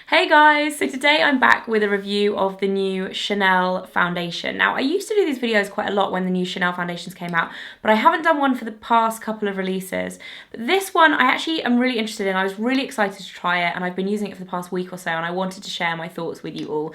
Hey guys, so today I'm back with a review of the new Chanel foundation. Now I used to do these videos quite a lot when the new Chanel foundations came out, but I haven't done one for the past couple of releases. But this one I actually am really interested in. I was really excited to try it and I've been using it for the past week or so, and I wanted to share my thoughts with you all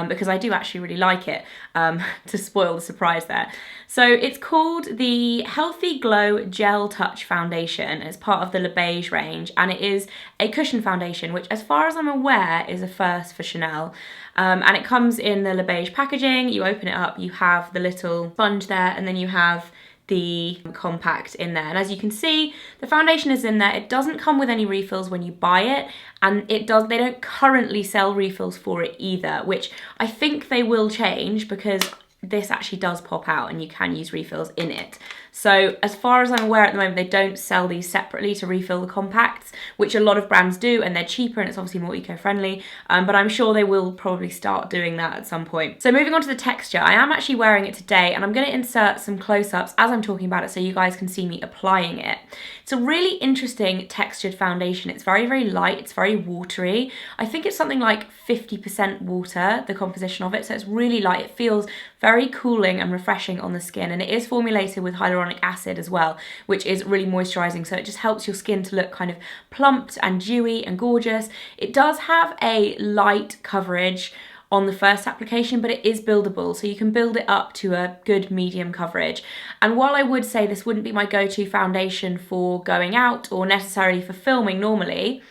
because I do actually really like it, to spoil the surprise there. So it's called the Healthy Glow Gel Touch Foundation. It's part of the Le Beige range and it is a cushion foundation, which as far as I'm aware is a first for Chanel. And it comes in the Le Beige packaging. You open it up, you have the little sponge there, and then you have the compact in there. And as you can see, the foundation is in there. It doesn't come with any refills when you buy it, and they don't currently sell refills for it either, which I think they will change because this actually does pop out and you can use refills in it. So as far as I'm aware at the moment, they don't sell these separately to refill the compacts, which a lot of brands do, and they're cheaper and it's obviously more eco-friendly, but I'm sure they will probably start doing that at some point. So moving on to the texture, I am actually wearing it today and I'm going to insert some close-ups as I'm talking about it so you guys can see me applying it. It's a really interesting textured foundation. It's very, very light, it's very watery. I think it's something like 50% water, the composition of it, so it's really light. It feels very cooling and refreshing on the skin, and it is formulated with hyaluronic acid as well, which is really moisturizing, so it just helps your skin to look kind of plumped and dewy and gorgeous. It does have a light coverage on the first application, but it is buildable, so you can build it up to a good medium coverage. And while I would say this wouldn't be my go-to foundation for going out or necessarily for filming normally,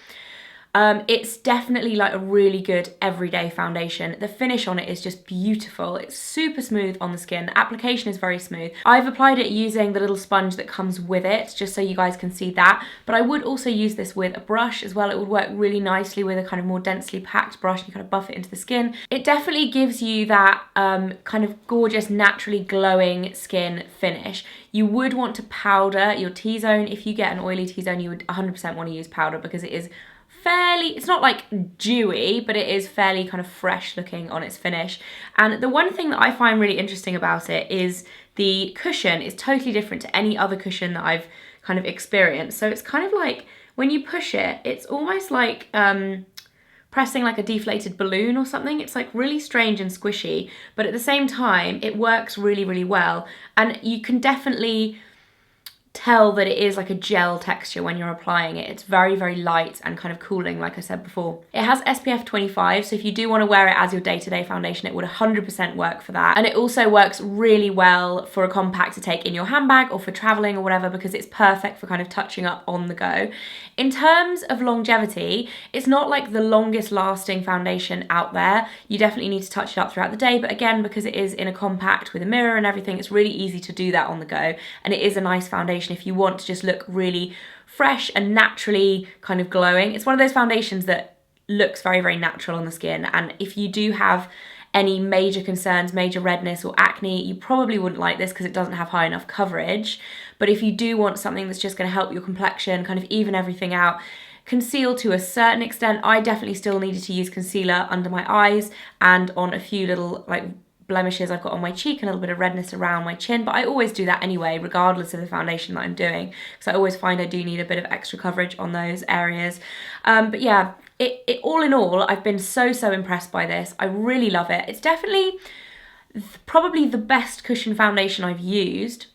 it's definitely like a really good everyday foundation. The finish on it is just beautiful. It's super smooth on the skin. The application is very smooth. I've applied it using the little sponge that comes with it, just so you guys can see that. But I would also use this with a brush as well. It would work really nicely with a kind of more densely packed brush. You kind of buff it into the skin. It definitely gives you that kind of gorgeous, naturally glowing skin finish. You would want to powder your T-zone. If you get an oily T-zone, you would 100% want to use powder because it is it's not like dewy, but it is fairly kind of fresh looking on its finish. And the one thing that I find really interesting about it is the cushion is totally different to any other cushion that I've kind of experienced. So it's kind of like when you push it, it's almost like pressing like a deflated balloon or something. It's like really strange and squishy, but at the same time, it works really, really well. And you can definitely tell that it is like a gel texture when you're applying it. It's very, very light and kind of cooling, like I said before. It has SPF 25, so if you do want to wear it as your day-to-day foundation, it would 100% work for that. And it also works really well for a compact to take in your handbag or for traveling or whatever, because it's perfect for kind of touching up on the go. In terms of longevity, it's not like the longest lasting foundation out there. You definitely need to touch it up throughout the day, but again, because it is in a compact with a mirror and everything, it's really easy to do that on the go, and it is a nice foundation if you want to just look really fresh and naturally kind of glowing. It's one of those foundations that looks very, very natural on the skin, and if you do have any major concerns, major redness or acne, you probably wouldn't like this because it doesn't have high enough coverage. But if you do want something that's just going to help your complexion, kind of even everything out, conceal to a certain extent, I definitely still needed to use concealer under my eyes and on a few little like blemishes I've got on my cheek and a little bit of redness around my chin, but I always do that anyway, regardless of the foundation that I'm doing, because I always find I do need a bit of extra coverage on those areas. But yeah, it all in all, I've been so impressed by this. I really love it. It's definitely probably the best cushion foundation I've used.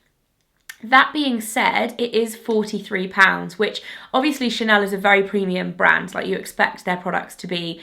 That being said, it is £43, which obviously Chanel is a very premium brand. Like, you expect their products to be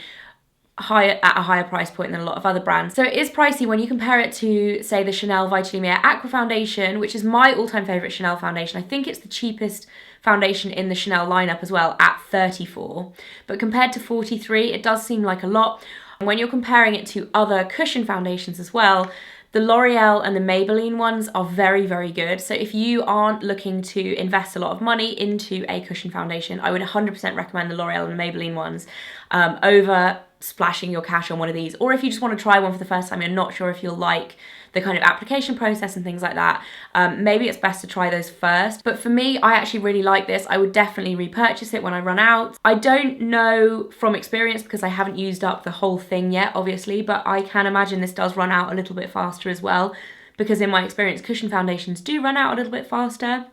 at a higher price point than a lot of other brands. So it is pricey when you compare it to, say, the Chanel Vitalumiere Aqua Foundation, which is my all-time favourite Chanel foundation. I think it's the cheapest foundation in the Chanel lineup as well, at £34. But compared to £43, it does seem like a lot. And when you're comparing it to other cushion foundations as well, the L'Oreal and the Maybelline ones are very, very good. So if you aren't looking to invest a lot of money into a cushion foundation, I would 100% recommend the L'Oreal and the Maybelline ones over splashing your cash on one of these. Or if you just want to try one for the first time, you're not sure if you'll like the kind of application process and things like that, maybe it's best to try those first. But for me, I actually really like this. I would definitely repurchase it when I run out. I don't know from experience because I haven't used up the whole thing yet, obviously, but I can imagine this does run out a little bit faster as well, because in my experience, cushion foundations do run out a little bit faster.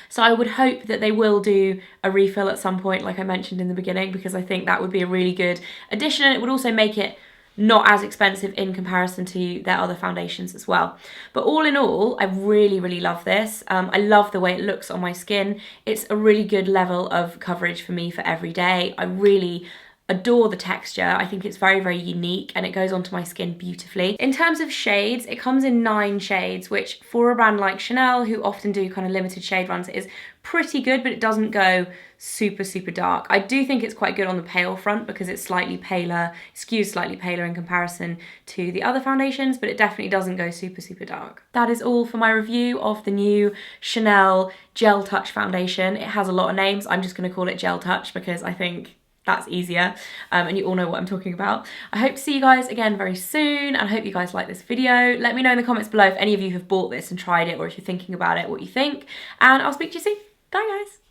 So I would hope that they will do a refill at some point, like I mentioned in the beginning, because I think that would be a really good addition. It would also make it not as expensive in comparison to their other foundations as well. But all in all, I really, really love this. I love the way it looks on my skin. It's a really good level of coverage for me for every day. I really adore the texture. I think it's very, very unique and it goes onto my skin beautifully. In terms of shades, it comes in 9 shades, which for a brand like Chanel, who often do kind of limited shade runs, is pretty good, but it doesn't go super, super dark. I do think it's quite good on the pale front because it's slightly paler, skews slightly paler in comparison to the other foundations, but it definitely doesn't go super, super dark. That is all for my review of the new Chanel Gel Touch foundation. It has a lot of names. I'm just gonna call it Gel Touch because I think that's easier, and you all know what I'm talking about. I hope to see you guys again very soon, and I hope you guys like this video. Let me know in the comments below if any of you have bought this and tried it, or if you're thinking about it, what you think, and I'll speak to you soon. Bye guys.